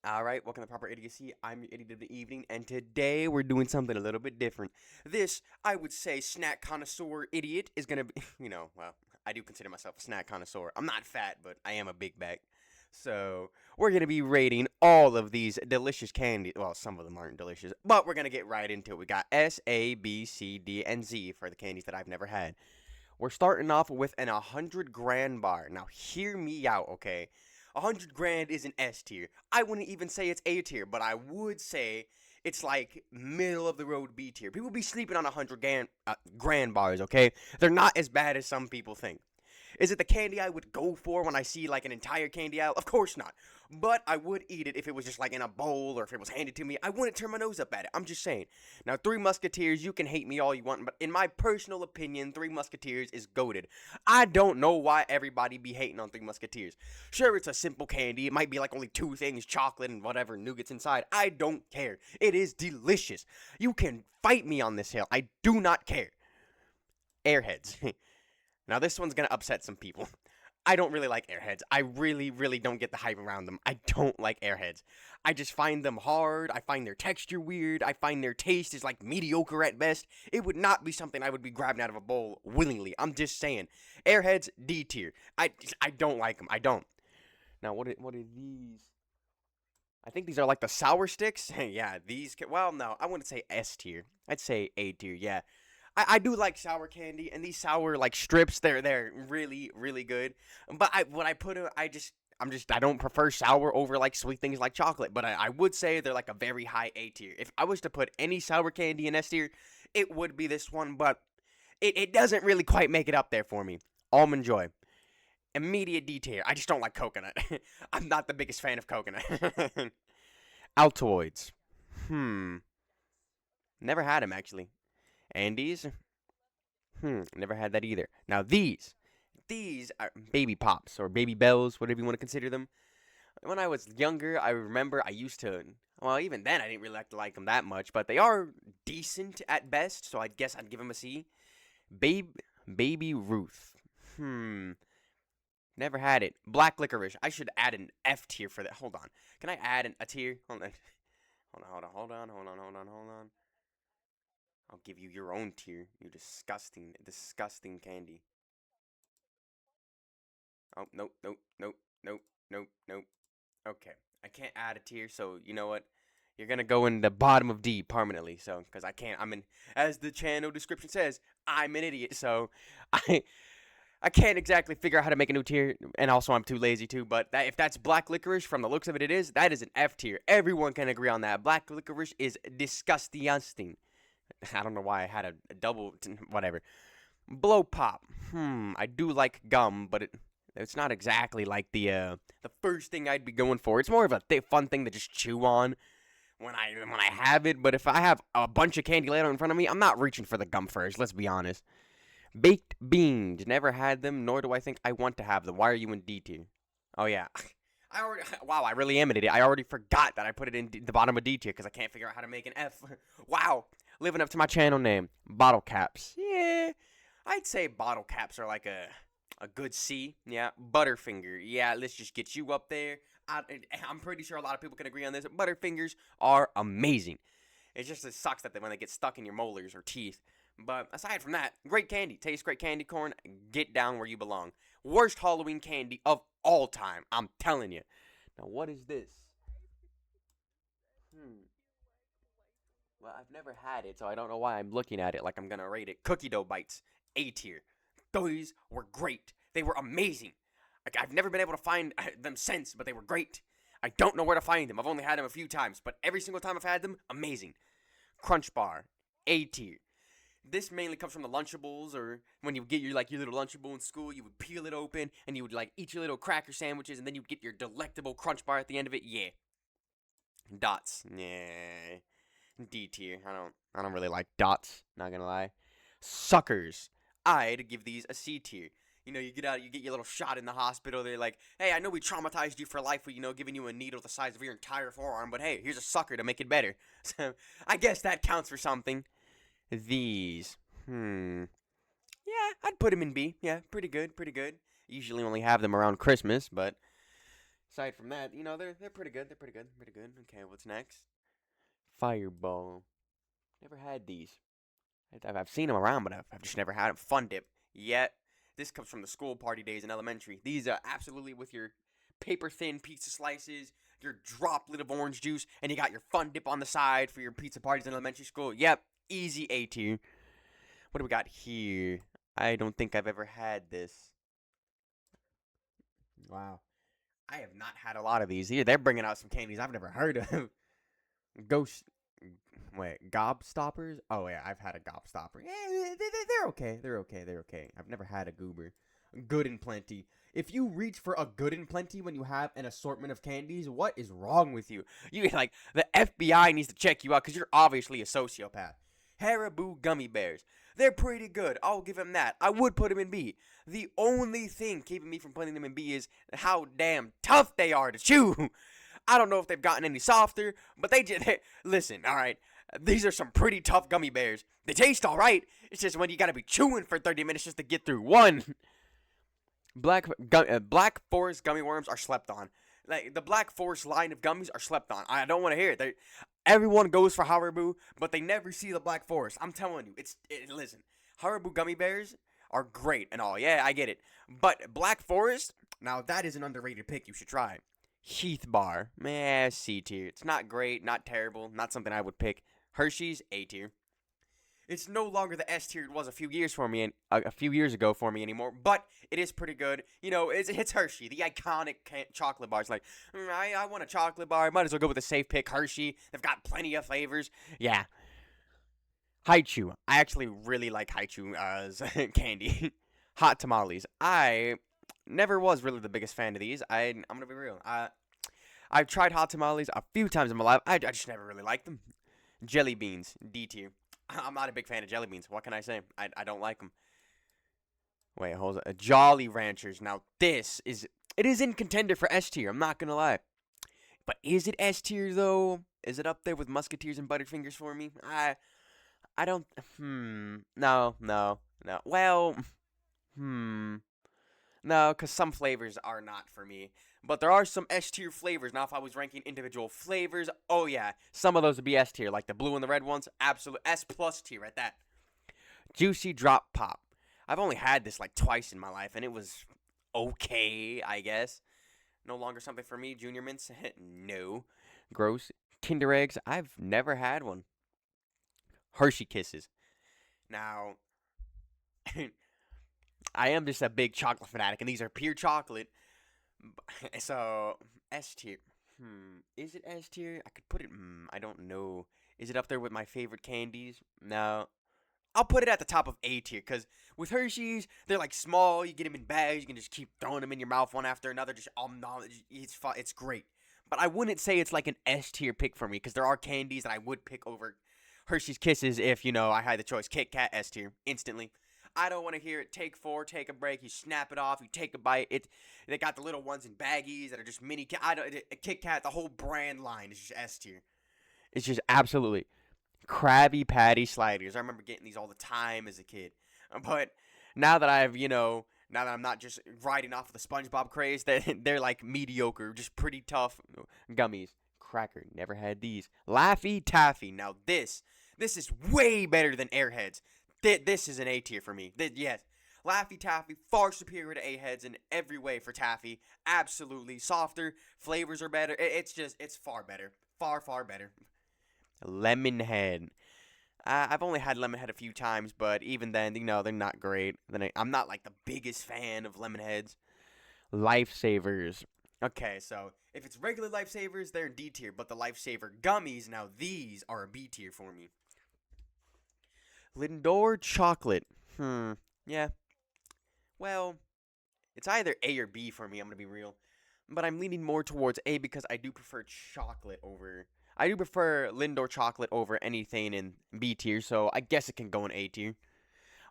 Alright, welcome to Proper Idiocy. I'm your idiot of the evening, and today we're doing something a little bit different. This, I would say, snack connoisseur idiot is gonna be, well, I do consider myself a snack connoisseur. I'm not fat, but I am a big bag. So, we're gonna be rating all of these delicious candies. Well, some of them aren't delicious, but we're gonna get right into it. We got S, A, B, C, D, and Z for the candies that I've never had. We're starting off with an 100 grand bar. Now, hear me out, okay? 100 grand is an S tier. I wouldn't even say it's A tier, but I would say it's like middle of the road B tier. People be sleeping on 100 grand bars, okay? They're not as bad as some people think. Is it the candy I would go for when I see like an entire candy aisle? Of course not. But I would eat it if it was just like in a bowl or if it was handed to me. I wouldn't turn my nose up at it. I'm just saying. Now, Three Musketeers, you can hate me all you want, but in my personal opinion, Three Musketeers is goated. I don't know why everybody be hating on Three Musketeers. Sure, it's a simple candy. It might be like only two things, chocolate and whatever nougats inside. I don't care. It is delicious. You can fight me on this hill. I do not care. Airheads. Now, this one's gonna upset some people. I don't really like airheads. I really don't get the hype around them. I don't like airheads. I just find them hard. I find their texture weird. I find their taste is like mediocre at best. It would not be something I would be grabbing out of a bowl willingly. I'm just saying. Airheads, D tier. I don't like them. I don't. Now, what are these? I think these are like the sour sticks. Yeah, these. Well, no, I wouldn't say S tier. I'd say A tier. Yeah, I do like sour candy, and these sour like strips, they're really good. But when I put it, I don't prefer sour over like sweet things like chocolate. But I would say they're like a very high A tier. If I was to put any sour candy in S tier, it would be this one. But it doesn't really quite make it up there for me. Almond Joy, immediate D tier. I just don't like coconut. I'm not the biggest fan of coconut. Altoids, hmm, never had them actually. Andes, never had that either. Now these are baby pops or baby bells, whatever you want to consider them. When I was younger, I remember I used to. Well, even then, I didn't really like them that much, but they are decent at best. So I guess I'd give them a C. Babe, baby Ruth. Hmm. Never had it. Black licorice. I should add an F tier for that. Hold on. Can I add a tier? Hold on. Hold on. I'll give you your own tier. You disgusting candy. Oh, nope. Okay, I can't add a tier, so you know what? You're gonna go in the bottom of D permanently. So, because I can't, as the channel description says, I'm an idiot. So, I I can't exactly figure out how to make a new tier, and also I'm too lazy to. But if that's black licorice, from the looks of it, that is an F tier. Everyone can agree on that. Black licorice is disgusting. I don't know why I had a double, whatever. Blow pop. I do like gum, but it's not exactly like the first thing I'd be going for. It's more of a fun thing to just chew on when I have it. But if I have a bunch of candy laid out in front of me, I'm not reaching for the gum first. Let's be honest. Baked beans. Never had them, nor do I think I want to have them. Why are you in D tier? Oh yeah. I already. Wow, I really am an idiot. I already forgot that I put it in the bottom of D tier because I can't figure out how to make an F. Wow. Living up to my channel name. Bottle caps. Yeah. I'd say bottle caps are like a good C. Yeah. Butterfinger. Yeah, let's just get you up there. I'm pretty sure a lot of people can agree on this. Butterfingers are amazing. It sucks that when they get stuck in your molars or teeth. But aside from that, great candy. Tastes great candy corn. Get down where you belong. Worst Halloween candy of all time. I'm telling you. Now, what is this? Hmm. Well, I've never had it, so I don't know why I'm looking at it like I'm gonna rate it. Cookie dough bites, A tier. Those were great. They were amazing. Like, I've never been able to find them since, but they were great. I don't know where to find them. I've only had them a few times, but every single time I've had them, amazing. Crunch bar, A tier. This mainly comes from the Lunchables, or when you get your little Lunchable in school, you would peel it open and you would like eat your little cracker sandwiches, and then you'd get your delectable Crunch bar at the end of it. Yeah, dots. Yeah, D tier. I don't really like dots. Not gonna lie. Suckers. I'd give these a C tier. You get your little shot in the hospital. They're like, hey, I know we traumatized you for life with, giving you a needle the size of your entire forearm, but hey, here's a sucker to make it better. So, I guess that counts for something. These. Yeah, I'd put them in B. Yeah, pretty good. Usually only have them around Christmas, but Aside from that, they're pretty good. They're pretty good. Pretty good. Okay, what's next? Fireball. Never had these. I've seen them around, but I've just never had them. Fun Dip. Yet, this comes from the school party days in elementary. These are absolutely with your paper thin pizza slices, your droplet of orange juice, and you got your Fun Dip on the side for your pizza parties in elementary school. Yep, easy A tier. What do we got here? I don't think I've ever had this. Wow. I have not had a lot of these. Here, they're bringing out some candies I've never heard of. Ghost. Wait, Gobstoppers? Oh, yeah, I've had a Gobstopper. Yeah, they're okay. They're okay. They're okay. I've never had a Goober. Good and plenty. If you reach for a good and plenty when you have an assortment of candies, what is wrong with you? The FBI needs to check you out because you're obviously a sociopath. Haribo gummy bears. They're pretty good. I'll give them that. I would put them in B. The only thing keeping me from putting them in B is how damn tough they are to chew. I don't know if they've gotten any softer, but listen, all right. These are some pretty tough gummy bears. They taste all right. It's just when you gotta be chewing for 30 minutes just to get through one. Black Forest gummy worms are slept on. Like the Black Forest line of gummies are slept on. I don't want to hear it. Everyone goes for Haribo, but they never see the Black Forest. I'm telling you, listen. Haribo gummy bears are great and all. Yeah, I get it. But Black Forest, now that is an underrated pick. You should try. Heath Bar, C tier. It's not great, not terrible, not something I would pick. Hershey's, A tier. It's no longer the S tier it was a few years ago for me anymore, but it is pretty good. It's Hershey, the iconic chocolate bars. Like, I want a chocolate bar. Might as well go with a safe pick, Hershey. They've got plenty of flavors. Yeah. Haichu. I actually really like Haichu as candy. Hot tamales. I never was really the biggest fan of these. I'm gonna be real. I've tried hot tamales a few times in my life. I just never really liked them. Jelly beans, D tier. I'm not a big fan of jelly beans. What can I say? I don't like them. Wait, hold on. Jolly Ranchers. Now it is in contender for S tier. I'm not gonna lie. But is it S tier though? Is it up there with Musketeers and Butterfingers for me? I don't. No. Well. No, because some flavors are not for me. But there are some S tier flavors. Now, if I was ranking individual flavors, oh yeah, some of those would be S tier, like the blue and the red ones. Absolute S plus tier at that. Juicy Drop Pop. I've only had this like twice in my life, and it was okay, I guess. No longer something for me. Junior Mints, no. Gross. Kinder Eggs, I've never had one. Hershey Kisses. Now, I am just a big chocolate fanatic, and these are pure chocolate. So, S tier. Is it S tier? I could put it. I don't know. Is it up there with my favorite candies? No. I'll put it at the top of A tier, because with Hershey's, they're like small. You get them in bags. You can just keep throwing them in your mouth one after another. Just it's great. But I wouldn't say it's like an S tier pick for me, because there are candies that I would pick over Hershey's Kisses if, I had the choice. Kit Kat, S tier, instantly. I don't want to hear it. Take 4, take a break. You snap it off. You take a bite. They got the little ones in baggies that are just mini. Kit Kat, the whole brand line is just S tier. It's just absolutely Krabby Patty sliders. I remember getting these all the time as a kid. But now that now that I'm not just riding off of the SpongeBob craze, they're like mediocre, just pretty tough gummies. Cracker, never had these. Laffy Taffy. Now this is way better than Airheads. This is an A tier for me. Yes. Laffy Taffy, far superior to A-Heads in every way for Taffy. Absolutely. Softer. Flavors are better. It's far better. Far, far better. Lemonhead. I've only had Lemonhead a few times, but even then, they're not great. I'm not like the biggest fan of Lemonheads. Lifesavers. Okay, so if it's regular Lifesavers, they're in D tier, but the Lifesaver gummies, now these are a B tier for me. Lindor Chocolate. Yeah. Well, it's either A or B for me, I'm going to be real. But I'm leaning more towards A because I do prefer Lindor Chocolate over anything in B tier, so I guess it can go in A tier.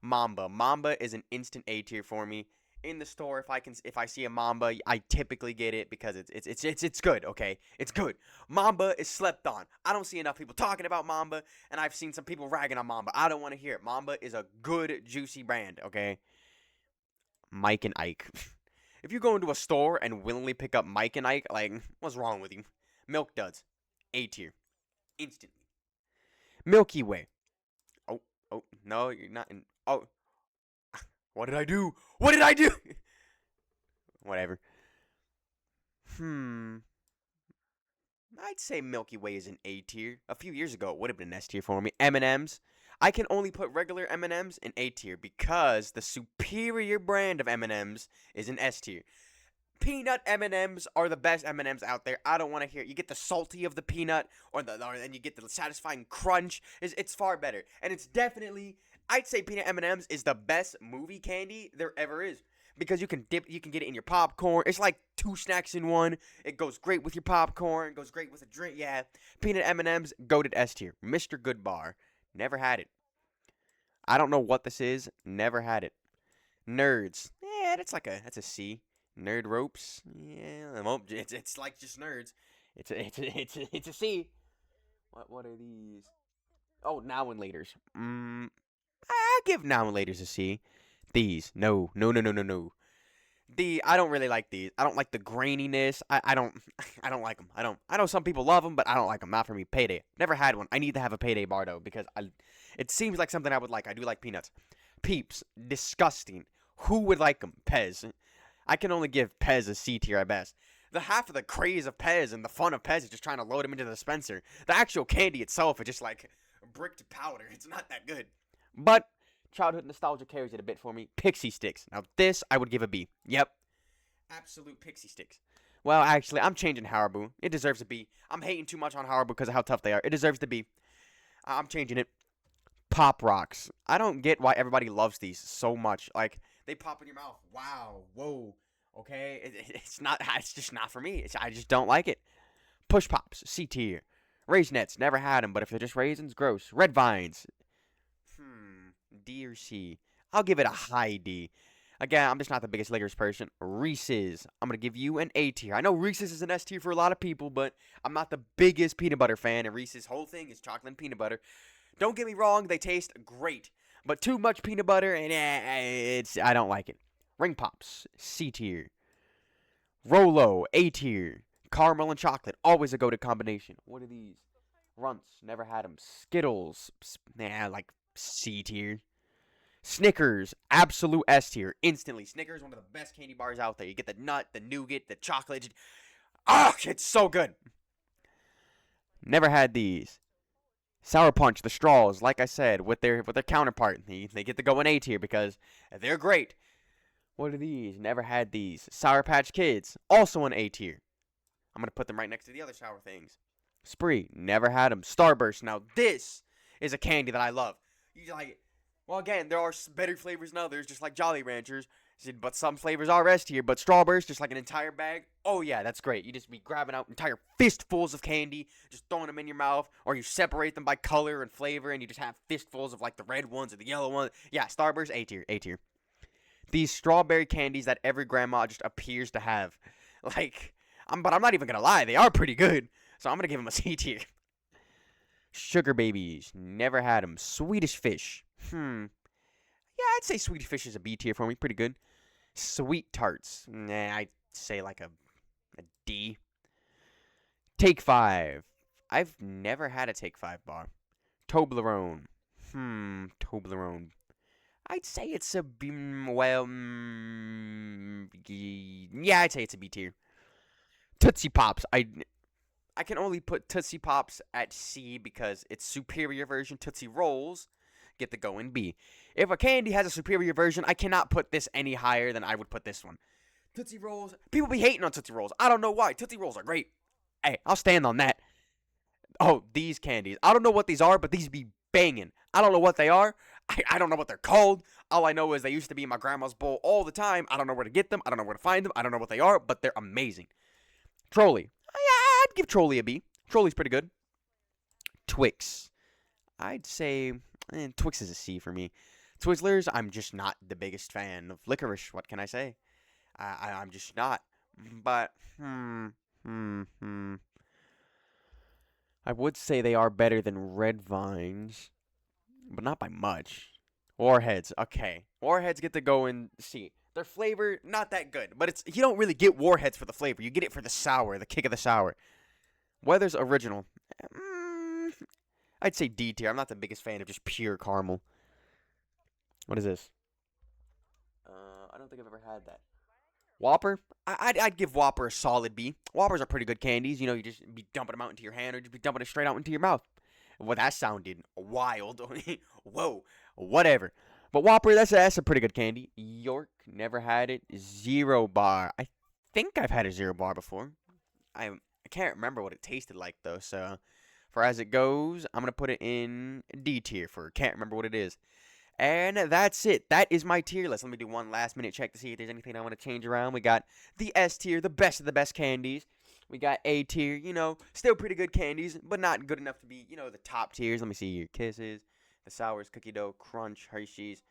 Mamba. Mamba is an instant A tier for me. In the store, if I see a Mamba, I typically get it because it's good, okay? It's good. Mamba is slept on. I don't see enough people talking about Mamba, and I've seen some people ragging on Mamba. I don't want to hear it. Mamba is a good, juicy brand, okay? Mike and Ike. If you go into a store and willingly pick up Mike and Ike, like, what's wrong with you? Milk Duds, A tier, instantly. Milky Way. Oh, oh, no, you're not in. Oh, what did I do? What did I do? Whatever. Hmm. I'd say Milky Way is an A tier. A few years ago, it would have been an S tier for me. M&M's. I can only put regular M&M's in A tier because the superior brand of M&M's is an S tier. Peanut M&Ms are the best M&Ms out there. I don't want to hear it. You get the salty of the peanut, and you get the satisfying crunch. It's far better, and it's definitely. I'd say peanut M&Ms is the best movie candy there ever is because you can get it in your popcorn. It's like two snacks in one. It goes great with your popcorn. It goes great with a drink. Yeah, peanut M&Ms goated S tier. Mr. Goodbar, never had it. I don't know what this is. Never had it. Nerds, yeah, that's a C. Nerd ropes, yeah, well, it's like just nerds. It's a C. What are these? Oh, now and later's. I give now and later's a C. These, no, no, no, no, no, no. I don't really like these. I don't like the graininess. I don't I don't like them. I know some people love them, but I don't like them. Not for me. Payday. Never had one. I need to have a Payday bar though because it seems like something I would like. I do like peanuts. Peeps, disgusting. Who would like them? Pez. I can only give Pez a C tier at best. The half of the craze of Pez and the fun of Pez is just trying to load them into the dispenser. The actual candy itself is just like bricked powder. It's not that good. But childhood nostalgia carries it a bit for me. Pixie Sticks. Now this I would give a B. Yep. Absolute Pixie Sticks. Well, actually, I'm changing Haribo. It deserves a B. I'm hating too much on Haribo because of how tough they are. It deserves the B. I'm changing it. Pop Rocks. I don't get why everybody loves these so much. Like, they pop in your mouth. Wow. Whoa. Okay? It's not. It's just not for me. I just don't like it. Push Pops. C tier. Raisinets. Never had them, but if they're just raisins, gross. Red Vines. D or C? I'll give it a high D. Again, I'm just not the biggest Lakers person. Reese's. I'm going to give you an A tier. I know Reese's is an S tier for a lot of people, but I'm not the biggest peanut butter fan, and Reese's whole thing is chocolate and peanut butter. Don't get me wrong, they taste great, but too much peanut butter, and I don't like it. Ring Pops. C tier. Rolo. A tier. Caramel and chocolate. Always a go-to combination. What are these? Runts. Never had them. Skittles. Like C tier. Snickers, absolute S tier, instantly. Snickers, one of the best candy bars out there. You get the nut, the nougat, the chocolate. Ah, it's so good. Never had these. Sour Punch, the straws, like I said, with their counterpart, they get to go in A tier because they're great. What are these? Never had these. Sour Patch Kids, also in A tier. I'm gonna put them right next to the other sour things. Spree, never had them. Starburst, now this is a candy that I love. You like. Well, again, there are better flavors than others, just like Jolly Ranchers. But some flavors are S tier. But Strawburst, just like an entire bag. Oh, yeah, that's great. You just be grabbing out entire fistfuls of candy, just throwing them in your mouth. Or you separate them by color and flavor, and you just have fistfuls of like the red ones or the yellow ones. Yeah, Starburst, A tier, A tier. These strawberry candies that every grandma just appears to have. Like, but I'm not even going to lie. They are pretty good. So I'm going to give them a C tier. Sugar Babies, never had them. Swedish Fish. Yeah, I'd say Swedish Fish is a B tier for me. Pretty good. Sweet Tarts. Nah, I'd say like a D. Take 5. I've never had a Take 5 bar. Toblerone. Toblerone. I'd say it's a B. Well, yeah, I'd say it's a B tier. Tootsie Pops. I can only put Tootsie Pops at C because its superior version, Tootsie Rolls, get to go in B. If a candy has a superior version, I cannot put this any higher than I would put this one. Tootsie Rolls, people be hating on Tootsie Rolls. I don't know why. Tootsie Rolls are great. Hey, I'll stand on that. Oh, these candies. I don't know what these are, but these be banging. I don't know what they are. I don't know what they're called. All I know is they used to be in my grandma's bowl all the time. I don't know where to get them. I don't know where to find them. I don't know what they are, but they're amazing. Trolley. I'd give Trolley a B. Trolley's pretty good. Twix. I'd say Twix is a C for me. Twizzlers, I'm just not the biggest fan of licorice. What can I say? I'm just not. But, I would say they are better than Red Vines, but not by much. Warheads, okay. Warheads get to go in C. Their flavor, not that good. But it's you don't really get Warheads for the flavor. You get it for the sour, the kick of the sour. Werther's Original. Mm, I'd say D tier. I'm not the biggest fan of just pure caramel. What is this? I don't think I've ever had that. Whopper? I'd give Whopper a solid B. Whoppers are pretty good candies. You know, you just be dumping them out into your hand or just be dumping it straight out into your mouth. Well, that sounded wild. Whoa, whatever. But Whopper, that's a pretty good candy. York, never had it. Zero bar. I think I've had a zero bar before. I can't remember what it tasted like though. So, for as it goes, I'm gonna put it in D tier for can't remember what it is. And that's it. That is my tier list. Let me do one last minute check to see if there's anything I want to change around. We got the S tier, the best of the best candies. We got A tier, you know, still pretty good candies, but not good enough to be, you know, the top tiers. Let me see here. Kisses, the Sours, Cookie Dough, Crunch, Hershey's.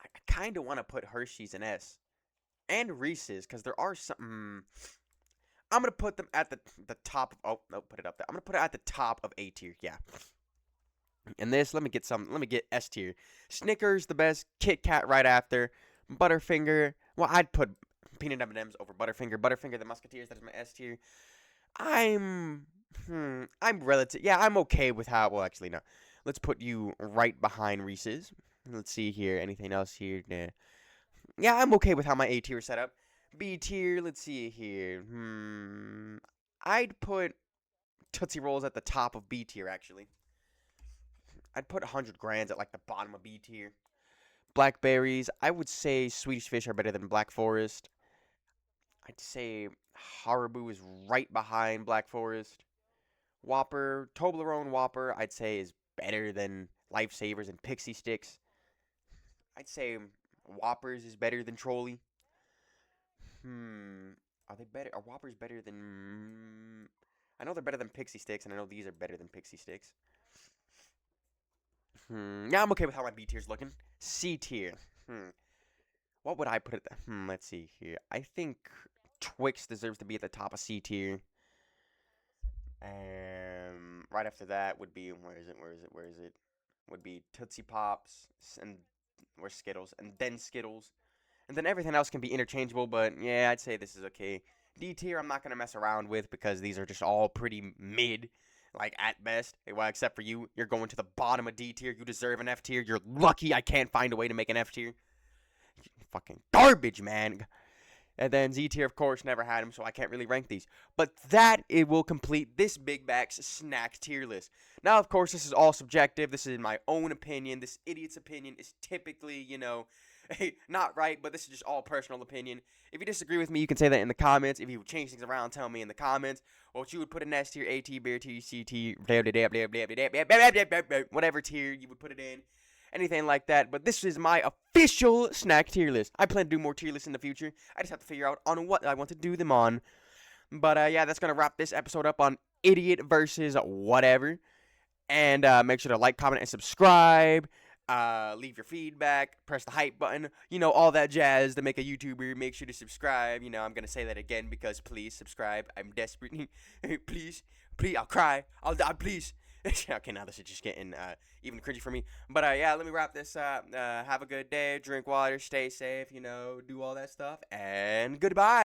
I kind of want to put Hershey's in S. And Reese's, because there are some... I'm going to put them at the top of... Oh, no, put it up there. I'm going to put it at the top of A tier, yeah. And this, let me get S tier. Snickers, the best. Kit Kat right after. Butterfinger. Well, I'd put peanut M&Ms over Butterfinger. Butterfinger, the Musketeers, that is my S tier. I'm relative. Yeah, I'm okay with how. Well, actually, no. Let's put you right behind Reese's. Let's see here. Anything else here? Nah. Yeah, I'm okay with how my A tier is set up. B tier. Let's see here. I'd put Tootsie Rolls at the top of B tier, actually. I'd put 100 Grands at like the bottom of B tier. Blackberries, I would say Swedish Fish are better than Black Forest. I'd say Haribo is right behind Black Forest. Whopper, Toblerone Whopper, I'd say is better than Lifesavers and Pixie Sticks. I'd say Whoppers is better than Trolley. Are they better? Are Whoppers better than... I know they're better than Pixie Sticks, and I know these are better than Pixie Sticks. Yeah, I'm okay with how my B tier's looking. C tier. What would I put it there? Let's see here. I think Twix deserves to be at the top of C tier. Right after that would be where is it? Would be Tootsie Pops and where's Skittles and then Skittles. And then everything else can be interchangeable, but yeah, I'd say this is okay. D tier I'm not gonna mess around with because these are just all pretty mid. Like, at best. Well, except for you. You're going to the bottom of D tier. You deserve an F tier. You're lucky I can't find a way to make an F tier. Fucking garbage, man. And then Z tier, of course, never had him, so I can't really rank these. But it will complete this Big Bac's snack tier list. Now, of course, this is all subjective. This is my own opinion. This idiot's opinion is typically, you know, not right, but this is just all personal opinion. If you disagree with me, you can say that in the comments. If you would change things around, tell me in the comments. What you would put in S tier, A tier, B tier, C tier, whatever tier you would put it in. Anything like that. But this is my official snack tier list. I plan to do more tier lists in the future. I just have to figure out on what I want to do them on. But yeah, that's going to wrap this episode up on Idiot versus Whatever. And make sure to like, comment, and subscribe. Leave your feedback, press the hype button, you know, all that jazz to make a YouTuber. Make sure to subscribe. You know, I'm gonna say that again because please subscribe. I'm desperate. please, I'll cry. I'll die, please. Okay, now this is just getting even cringy for me. But yeah, let me wrap this up. Have a good day. Drink water. Stay safe. You know, do all that stuff. And goodbye.